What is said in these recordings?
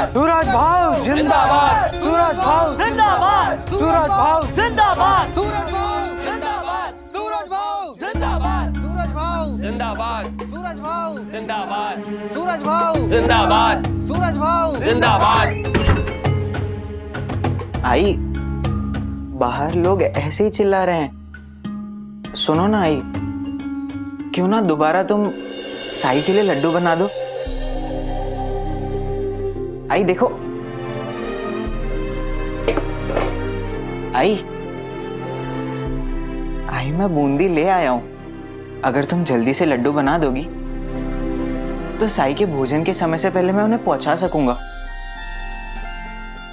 जिंदाबाद। सूरज भाऊ जिंदाबाद। सूरज भाऊ जिंदाबाद। सूरज भाऊ जिंदाबाद। सूरज भाऊ जिंदाबाद। सूरज भाऊ जिंदाबाद। सूरज भाऊ जिंदाबाद। सूरज भाऊ जिंदाबाद। सूरज भाऊ जिंदाबाद। सूरज भाऊ जिंदाबाद। आई, बाहर लोग ऐसे ही चिल्ला रहे हैं। सुनो ना आई, क्यों ना दोबारा तुम साई के लिए लड्डू बना दो। आई देखो, आई आई मैं बूंदी ले आया हूं। अगर तुम जल्दी से लड्डू बना दोगी तो साई के भोजन के समय से पहले मैं उन्हें पहुंचा सकूंगा।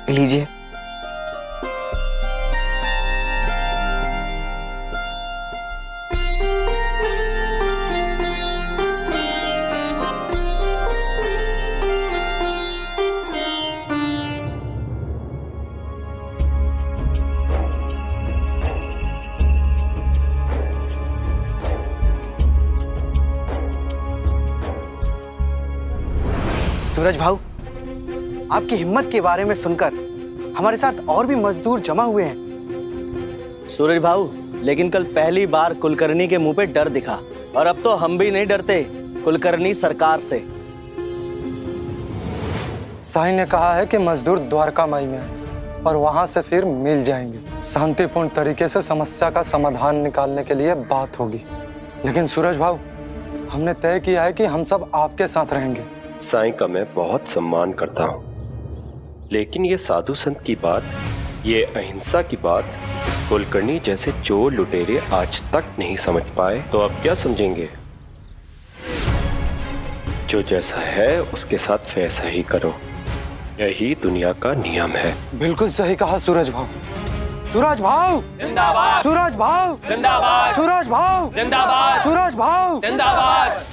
लीजिए। सूरज भाऊ, आपकी हिम्मत के बारे में सुनकर हमारे साथ और भी मजदूर जमा हुए हैं। सूरज भाऊ, लेकिन कल पहली बार कुलकर्णी के मुंह पे डर दिखा और अब तो हम भी नहीं डरते कुलकर्णी सरकार से। साई ने कहा है कि मजदूर द्वारका माई में है और वहां से फिर मिल जाएंगे। शांतिपूर्ण तरीके से समस्या का समाधान निकालने के लिए बात होगी। लेकिन सूरज भाऊ, हमने तय किया है कि हम सब आपके साथ रहेंगे। साईं का मैं बहुत सम्मान करता हूँ, लेकिन ये साधु संत की बात, ये अहिंसा की बात कुलकर्णी जैसे चोर लुटेरे आज तक नहीं समझ पाए, तो अब क्या समझेंगे? जो जैसा है उसके साथ वैसा ही करो, यही दुनिया का नियम है। बिल्कुल सही कहा सूरज भाऊ। सूरज भाऊ जिंदाबाद। सूरज भाऊ जिंदाबाद। सूरज भाऊ जिंदाबाद। सूरज भाऊ जिंदाबाद।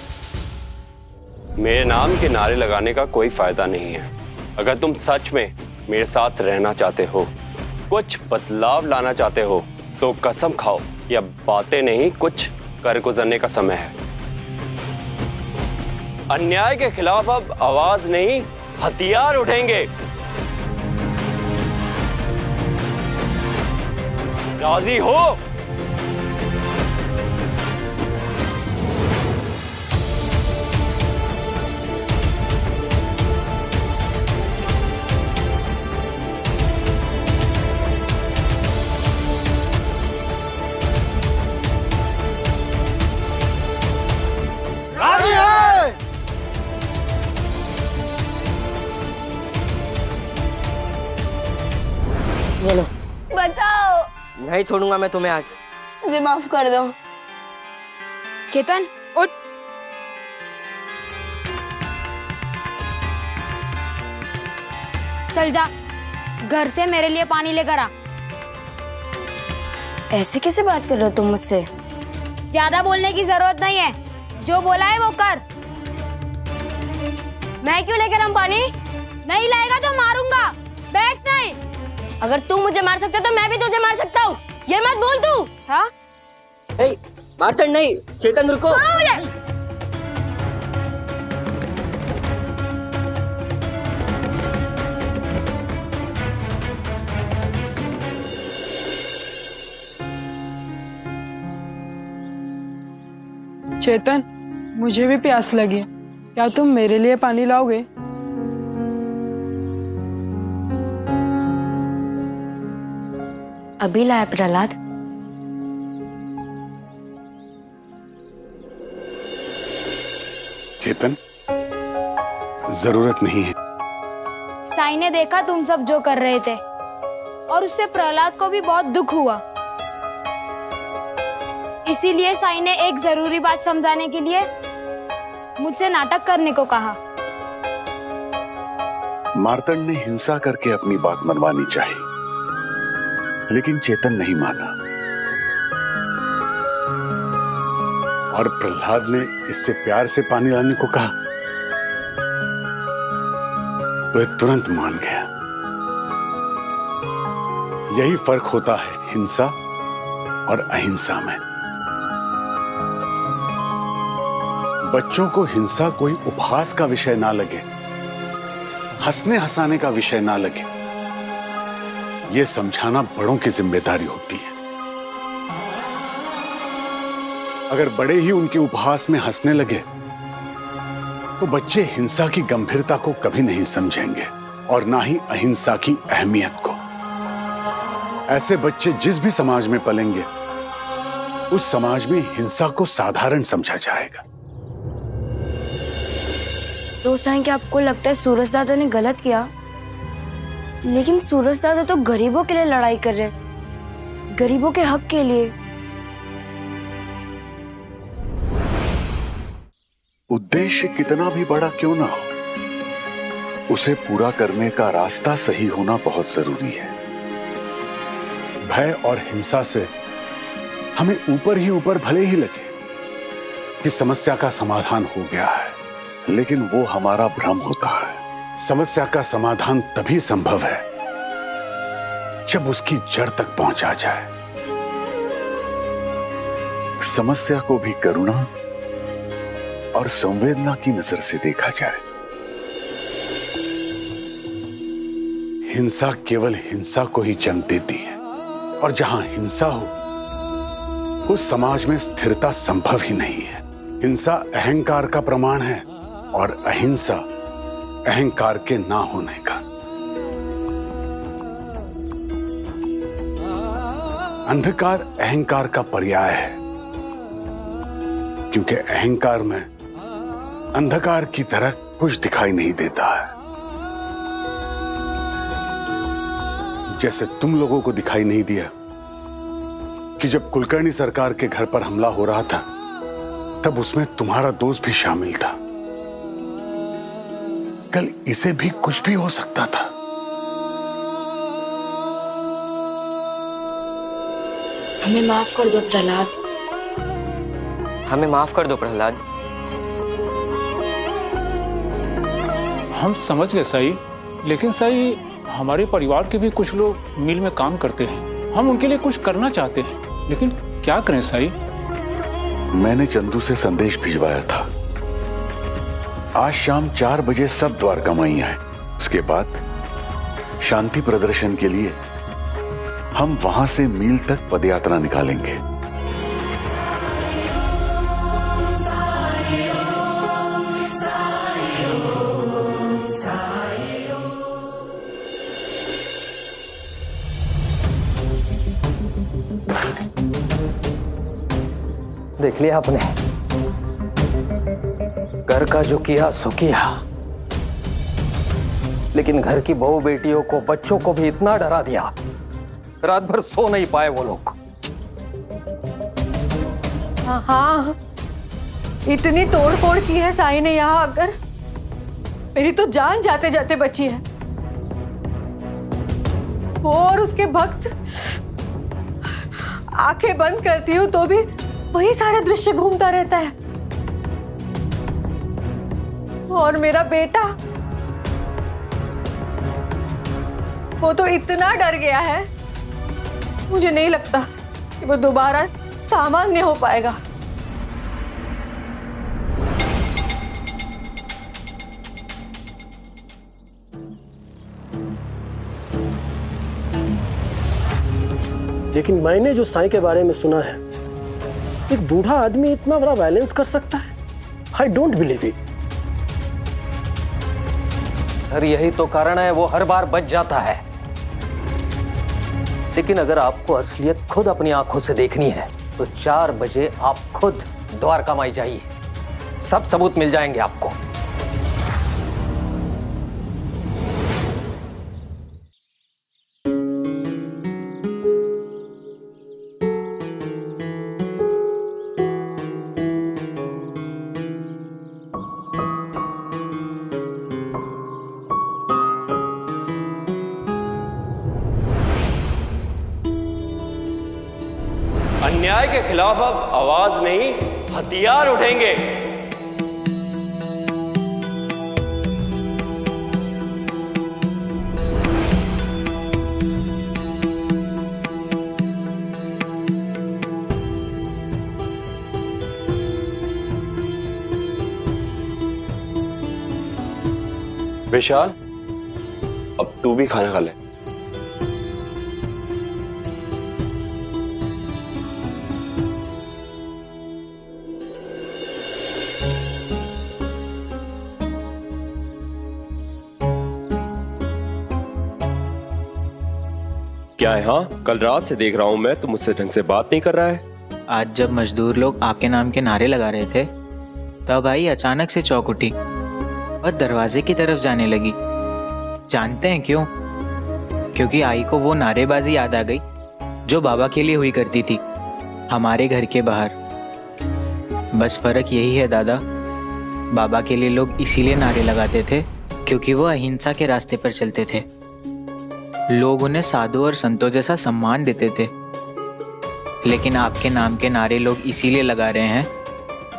मेरे नाम के नारे लगाने का कोई फायदा नहीं है। अगर तुम सच में मेरे साथ रहना चाहते हो, कुछ बदलाव लाना चाहते हो, तो कसम खाओ, या बातें नहीं कुछ कर गुजरने का समय है। अन्याय के खिलाफ अब आवाज नहीं, हथियार उठेंगे। राजी हो? राजी है। ये लो। बचाओ, नहीं छोड़ूंगा मैं तुम्हें आज। मुझे माफ कर दो। चेतन उठ। चल जा, घर से मेरे लिए पानी लेकर आ। ऐसे कैसे बात कर रहे हो तुम मुझसे? ज्यादा बोलने की जरूरत नहीं है, जो बोला है वो कर। मैं क्यों लेकर आऊं पानी? नहीं लाएगा तो मारूंगा, बैठ नहीं। अगर तू मुझे मार सकता तो मैं भी तुझे मार सकता हूँ, ये मत भूल तू। अच्छा, मार्टन नहीं, चेतन रुको। छोड़ो मुझे। चेतन, मुझे भी प्यास लगी, क्या तुम मेरे लिए पानी लाओगे? अभी लाया प्रहलाद। चेतन, जरूरत नहीं है। साई ने देखा तुम सब जो कर रहे थे और उससे प्रहलाद को भी बहुत दुख हुआ। इसीलिए साई ने एक जरूरी बात समझाने के लिए मुझसे नाटक करने को कहा। मार्तंड ने हिंसा करके अपनी बात मनवानी चाहिए, लेकिन चेतन नहीं माना और प्रहलाद ने इससे प्यार से पानी लाने को कहा तो ये तुरंत मान गया। यही फर्क होता है हिंसा और अहिंसा में। बच्चों को हिंसा कोई उपहास का विषय ना लगे। हंसने हंसाने का विषय ना लगे, ये समझाना बड़ों की जिम्मेदारी होती है। अगर बड़े ही उनके उपहास में हंसने लगे तो बच्चे हिंसा की गंभीरता को कभी नहीं समझेंगे और ना ही अहिंसा की अहमियत को। ऐसे बच्चे जिस भी समाज में पलेंगे उस समाज में हिंसा को साधारण समझा जाएगा। तो साईं, क्या आपको लगता है सूरज दादा ने गलत किया? लेकिन सूरज दादा तो गरीबों के लिए लड़ाई कर रहे, गरीबों के हक के लिए। उद्देश्य कितना भी बड़ा क्यों ना हो, उसे पूरा करने का रास्ता सही होना बहुत जरूरी है। भय और हिंसा से हमें ऊपर ही ऊपर भले ही लगे कि समस्या का समाधान हो गया है, लेकिन वो हमारा भ्रम होता है। समस्या का समाधान तभी संभव है जब उसकी जड़ तक पहुंचा जाए। समस्या को भी करुणा और संवेदना की नजर से देखा जाए। हिंसा केवल हिंसा को ही जन्म देती है, और जहां हिंसा हो उस समाज में स्थिरता संभव ही नहीं है। हिंसा अहंकार का प्रमाण है और अहिंसा अहंकार के ना होने का। अंधकार अहंकार का पर्याय है, क्योंकि अहंकार में अंधकार की तरह कुछ दिखाई नहीं देता है। जैसे तुम लोगों को दिखाई नहीं दिया कि जब कुलकर्णी सरकार के घर पर हमला हो रहा था तब उसमें तुम्हारा दोस्त भी शामिल था। कल इसे भी कुछ भी हो सकता था। हमें माफ कर दो प्रहलाद। हमें माफ कर दो प्रहलाद। हम समझ गए साई, लेकिन साई हमारे परिवार के भी कुछ लोग मिल में काम करते हैं। हम उनके लिए कुछ करना चाहते हैं, लेकिन क्या करें साई? मैंने चंदू से संदेश भिजवाया था। आज शाम 4 बजे सब द्वारका माई आए। उसके बाद शांति प्रदर्शन के लिए हम वहां से मील तक पदयात्रा निकालेंगे। देख लिया आपने, घर का जो किया सो किया, लेकिन घर की बहू बेटियों को, बच्चों को भी इतना डरा दिया, रात भर सो नहीं पाए वो लोग। हाँ, इतनी तोड़फोड़ की है साई ने यहाँ आकर, मेरी तो जान जाते जाते बची है। वो और उसके भक्त, आंखें बंद करती हूँ तो भी वही सारा दृश्य घूमता रहता है। और मेरा बेटा, वो तो इतना डर गया है, मुझे नहीं लगता कि वो दोबारा सामान्य हो पाएगा। लेकिन मैंने जो साईं के बारे में सुना है, एक बूढ़ा आदमी इतना बड़ा वायलेंस कर सकता है, I don't believe it. Sir, यही तो कारण है वो हर बार बच जाता है। लेकिन अगर आपको असलियत खुद अपनी आंखों से देखनी है तो 4 बजे आप खुद द्वारका माई जाइए, सब सबूत मिल जाएंगे आपको। अन्याय के खिलाफ अब आवाज नहीं, हथियार उठेंगे। विशाल, अब तू भी खाना खा ले। क्या है? हाँ, कल रात से देख रहा हूं मैं, तुम मुझसे ढंग से बात नहीं कर रहा है। आज जब मजदूर लोग आपके नाम के नारे लगा रहे थे, तब आई अचानक से चौक उठी और दरवाजे की तरफ जाने लगी। जानते हैं क्यों? क्योंकि आई को वो नारेबाजी याद आ गई जो बाबा के लिए हुई करती थी हमारे घर के बाहर। बस फर्क यही है दादा, बाबा के लिए लोग इसीलिए नारे लगाते थे क्योंकि वो अहिंसा के रास्ते पर चलते थे। लोग उन्हें साधु और संतों जैसा सम्मान देते थे। लेकिन आपके नाम के नारे लोग इसीलिए लगा रहे हैं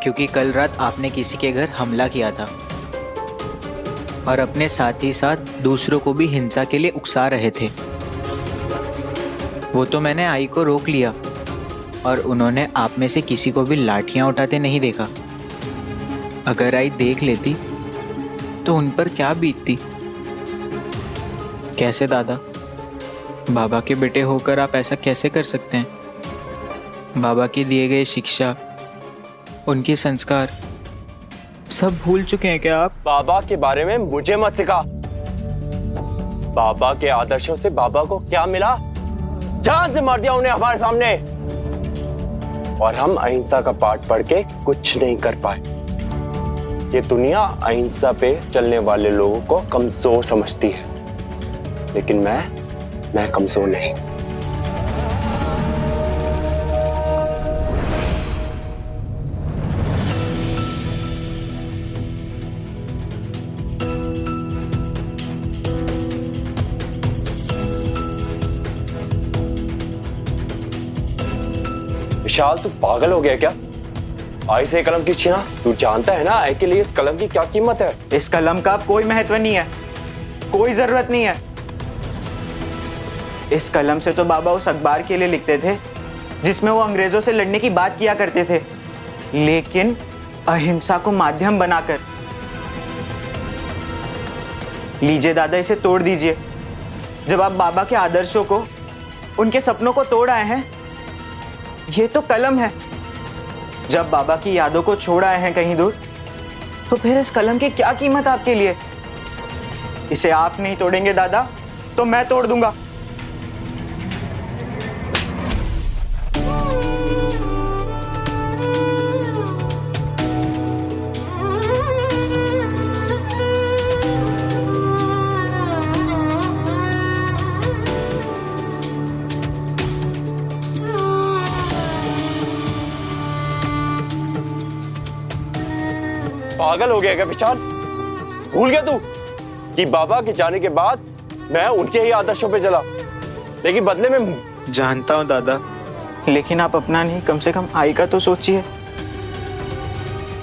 क्योंकि कल रात आपने किसी के घर हमला किया था और अपने साथ ही साथ दूसरों को भी हिंसा के लिए उकसा रहे थे। वो तो मैंने आई को रोक लिया और उन्होंने आप में से किसी को भी लाठियां उठाते नहीं देखा। अगर आई देख लेती तो उन पर क्या बीतती। कैसे दादा, बाबा के बेटे होकर आप ऐसा कैसे कर सकते हैं? बाबा की दिए गए शिक्षा, उनके संस्कार सब भूल चुके हैं क्या आप? बाबा के बारे में मुझे मत सिखा। बाबा के आदर्शों से बाबा को क्या मिला? जान से मार दिया उन्हें हमारे सामने, और हम अहिंसा का पाठ पढ़ के कुछ नहीं कर पाए। ये दुनिया अहिंसा पे चलने वाले लोगों को कमजोर समझती है, लेकिन मैं कमजोर नहीं। विशाल, तू पागल हो गया क्या? आई से कलम की छीना? तू जानता है ना आई के लिए इस कलम की क्या कीमत है? इस कलम का कोई महत्व नहीं है, कोई जरूरत नहीं है। इस कलम से तो बाबा उस अखबार के लिए लिखते थे जिसमें वो अंग्रेजों से लड़ने की बात किया करते थे, लेकिन अहिंसा को माध्यम बनाकर। लीजिए दादा, इसे तोड़ दीजिए। जब आप बाबा के आदर्शों को, उनके सपनों को तोड़ आए हैं, ये तो कलम है। जब बाबा की यादों को छोड़ आए हैं कहीं दूर, तो फिर इस कलम की क्या कीमत आपके लिए? इसे आप नहीं तोड़ेंगे दादा तो मैं तोड़ दूंगा। पागल हो गया क्या विशाल? भूल गया तू कि बाबा के जाने के बाद मैं उनके ही आदर्शों पे चला, लेकिन बदले में। जानता हूं दादा, लेकिन आप अपना नहीं, कम से कम आई का तो सोचिए।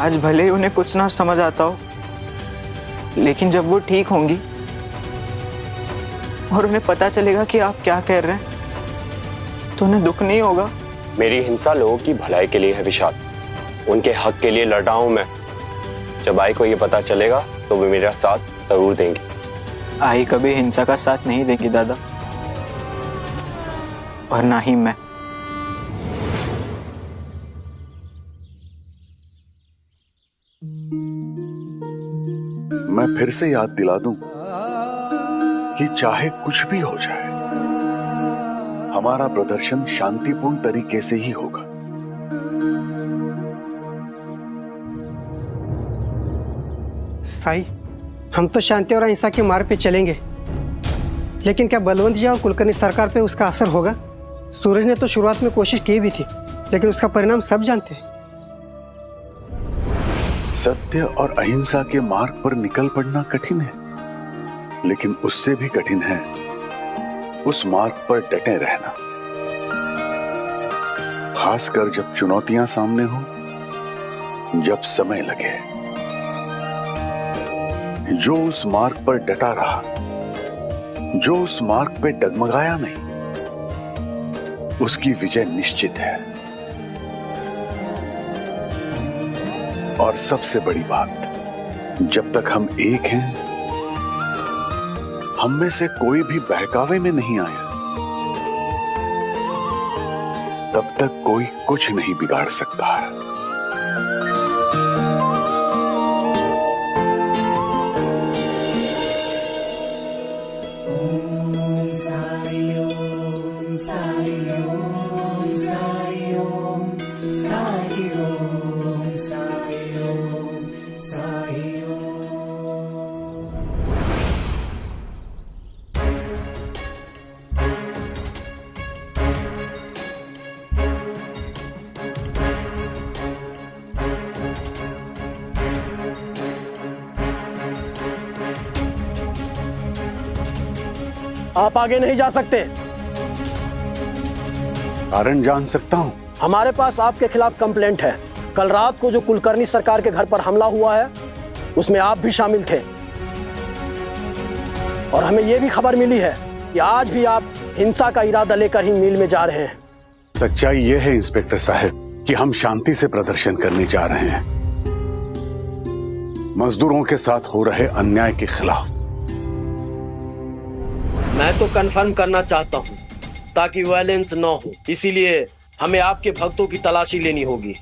आज भले ही उन्हें कुछ ना समझ आता हो, लेकिन जब वो ठीक होंगी और उन्हें पता चलेगा कि आप क्या कह रहे हैं, तो उन्हें दुख नहीं होगा? मेरी हिंसा लोगों की भलाई के लिए है विशाल, उनके हक के लिए लड़ रहा हूं मैं। जब आई को ये पता चलेगा तो वो मेरा साथ जरूर देंगे। आई कभी हिंसा का साथ नहीं देगी दादा, और ना ही मैं। मैं फिर से याद दिला दूं कि चाहे कुछ भी हो जाए, हमारा प्रदर्शन शांतिपूर्ण तरीके से ही होगा। साई, हम तो शांति और अहिंसा के मार्ग पे चलेंगे, लेकिन क्या बलवंत जी और कुलकर्णी सरकार पे उसका असर होगा? सूरज ने तो शुरुआत में कोशिश की भी थी, लेकिन उसका परिणाम सब जानते हैं। सत्य और अहिंसा के मार्ग पर निकल पड़ना कठिन है, लेकिन उससे भी कठिन है उस मार्ग पर डटे रहना, खासकर जब चुनौतियां सामने हो, जब समय लगे। जो उस मार्ग पर डटा रहा, जो उस मार्ग पे डगमगाया नहीं, उसकी विजय निश्चित है। और सबसे बड़ी बात, जब तक हम एक हैं, हम में से कोई भी बहकावे में नहीं आया, तब तक कोई कुछ नहीं बिगाड़ सकता है। आप आगे नहीं जा सकते। कारण जान सकता हूं? हमारे पास आपके खिलाफ कंप्लेंट है। कल रात को जो कुलकर्णी सरकार के घर पर हमला हुआ है उसमें आप भी शामिल थे, और हमें यह भी खबर मिली है कि आज भी आप हिंसा का इरादा लेकर ही मिल में जा रहे हैं। सच्चाई यह है इंस्पेक्टर साहब कि हम शांति से प्रदर्शन करने जा रहे हैं, मजदूरों के साथ हो रहे अन्याय के खिलाफ। मैं तो कंफर्म करना चाहता हूं ताकि वायलेंस न हो, इसीलिए हमें आपके भक्तों की तलाशी लेनी होगी।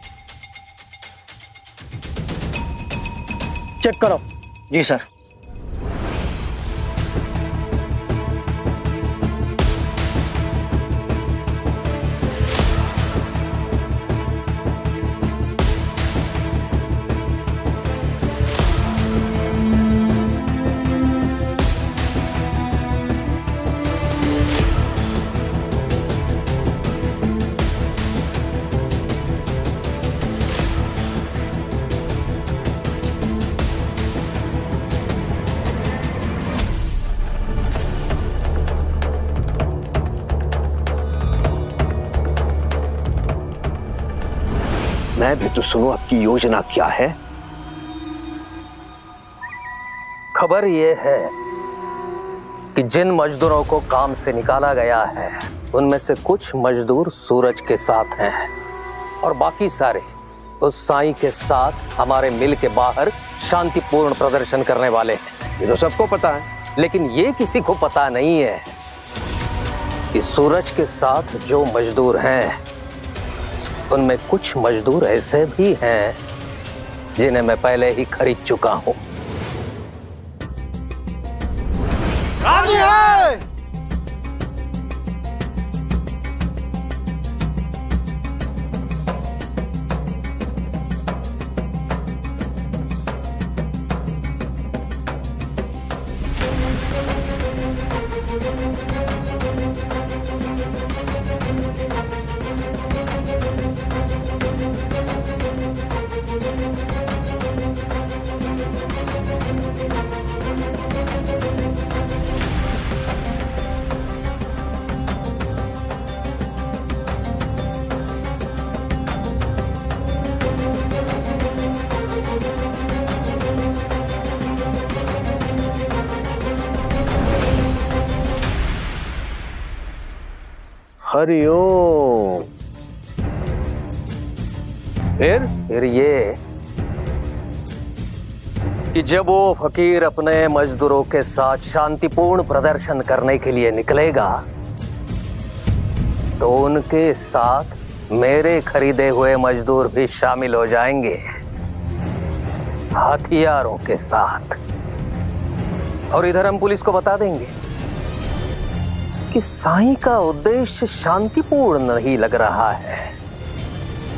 चेक करो। जी सर। मैं भी तो सुनो आपकी योजना क्या है। खबर यह है कि जिन मजदूरों को काम से निकाला गया है उनमें से कुछ मजदूर सूरज के साथ हैं और बाकी सारे उस साईं के साथ हमारे मिल के बाहर शांतिपूर्ण प्रदर्शन करने वाले हैं। ये तो सबको पता है, लेकिन ये किसी को पता नहीं है कि सूरज के साथ जो मजदूर हैं उनमें कुछ मजदूर ऐसे भी हैं जिन्हें मैं पहले ही खरीद चुका हूं। राजी है। हरिओम। फिर ये कि जब वो फकीर अपने मजदूरों के साथ शांतिपूर्ण प्रदर्शन करने के लिए निकलेगा तो उनके साथ मेरे खरीदे हुए मजदूर भी शामिल हो जाएंगे, हथियारों के साथ। और इधर हम पुलिस को बता देंगे कि साईं का उद्देश्य शांतिपूर्ण नहीं लग रहा है,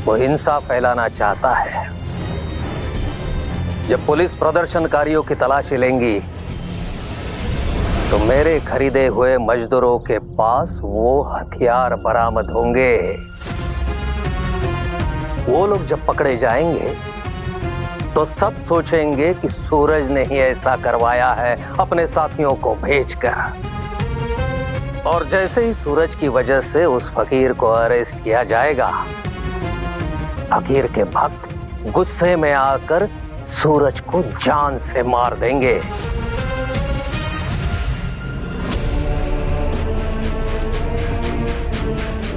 वो हिंसा फैलाना चाहता है। जब पुलिस प्रदर्शनकारियों की तलाशी लेंगी तो मेरे खरीदे हुए मजदूरों के पास वो हथियार बरामद होंगे। वो लोग जब पकड़े जाएंगे तो सब सोचेंगे कि सूरज ने ही ऐसा करवाया है अपने साथियों को भेजकर। और जैसे ही सूरज की वजह से उस फकीर को अरेस्ट किया जाएगा, फकीर के भक्त गुस्से में आकर सूरज को जान से मार देंगे।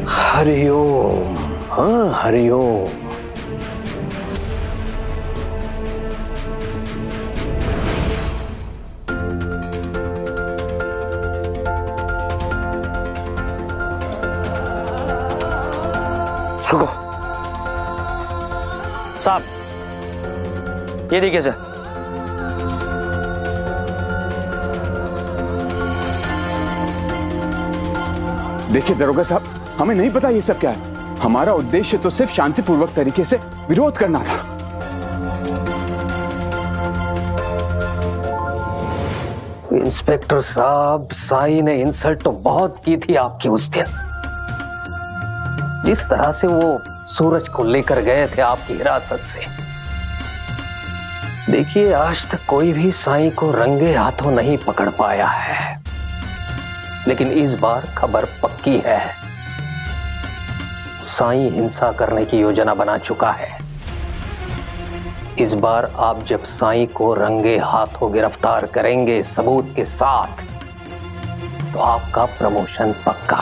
हरिओम। हाँ, हरिओम। रुको साहब, ये देखिए सर। देखिए दरोगा साहब, हमें नहीं पता ये सब क्या है। हमारा उद्देश्य तो सिर्फ शांतिपूर्वक तरीके से विरोध करना था। इंस्पेक्टर साहब, साई ने इंसल्ट तो बहुत की थी आपकी उस दिन। जिस तरह से वो सूरज को लेकर गए थे आपकी हिरासत से, देखिए आज तक कोई भी साई को रंगे हाथों नहीं पकड़ पाया है, लेकिन इस बार खबर पक्की है। साई हिंसा करने की योजना बना चुका है। इस बार आप जब साई को रंगे हाथों गिरफ्तार करेंगे सबूत के साथ, तो आपका प्रमोशन पक्का,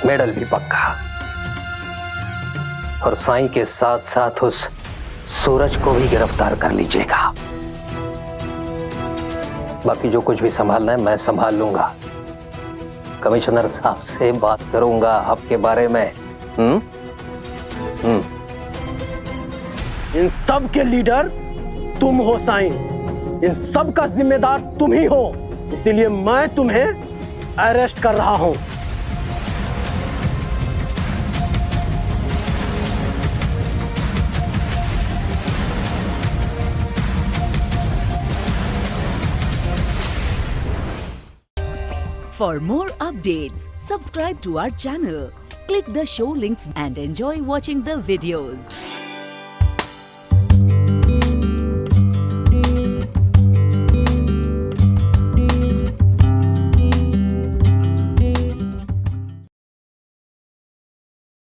मेडल भी पक्का, और साई के साथ साथ उस सूरज को भी गिरफ्तार कर लीजिएगा। बाकी जो कुछ भी संभालना है मैं संभाल लूंगा। कमिश्नर साहब से बात करूंगा आपके बारे में। इन सब के लीडर तुम हो साईं, इन सब का जिम्मेदार तुम ही हो, इसीलिए मैं तुम्हें अरेस्ट कर रहा हूं। For more updates, subscribe to our channel, click the show links and enjoy watching the videos.